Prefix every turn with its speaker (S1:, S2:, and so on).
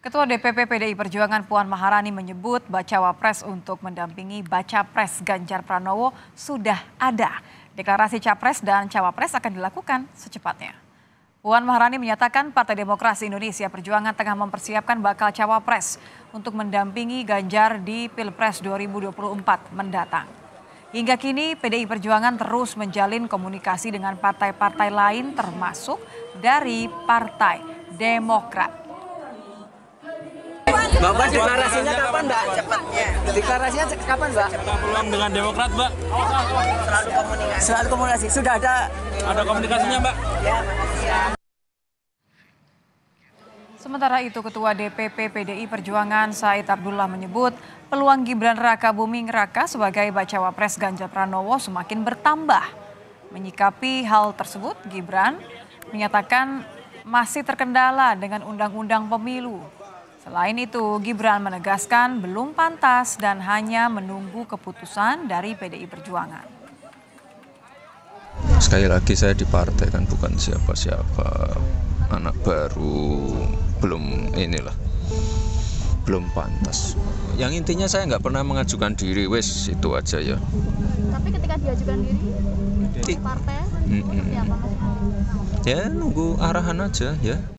S1: Ketua DPP PDI Perjuangan Puan Maharani menyebut bacawa pres untuk mendampingi baca pres Ganjar Pranowo sudah ada. Deklarasi capres dan cawapres akan dilakukan secepatnya. Puan Maharani menyatakan Partai Demokrasi Indonesia Perjuangan tengah mempersiapkan bakal cawapres untuk mendampingi Ganjar di Pilpres 2024 mendatang. Hingga kini PDI Perjuangan terus menjalin komunikasi dengan partai-partai lain termasuk dari Partai Demokrat.
S2: Mbak, deklarasinya kapan, Mbak? Cepatnya. Deklarasinya kapan, Mbak?
S3: Peluang dengan Demokrat, Mbak.
S2: Selalu komunikasi. Sudah ada
S3: Komunikasinya, Mbak.
S2: Ya, makasih ya.
S1: Sementara itu, Ketua DPP PDI Perjuangan Said Abdullah menyebut peluang Gibran Raka Buming Raka sebagai bacawa pres Ganjar Pranowo semakin bertambah. Menyikapi hal tersebut, Gibran menyatakan masih terkendala dengan undang-undang pemilu. Selain itu, Gibran menegaskan belum pantas dan hanya menunggu keputusan dari PDI Perjuangan.
S4: Sekali lagi saya di partai kan bukan siapa-siapa, anak baru, belum pantas. Yang intinya saya nggak pernah mengajukan diri, wes itu aja ya.
S5: Tapi ketika diajukan diri partai seperti apa Mas?
S4: Ya nunggu arahan aja ya.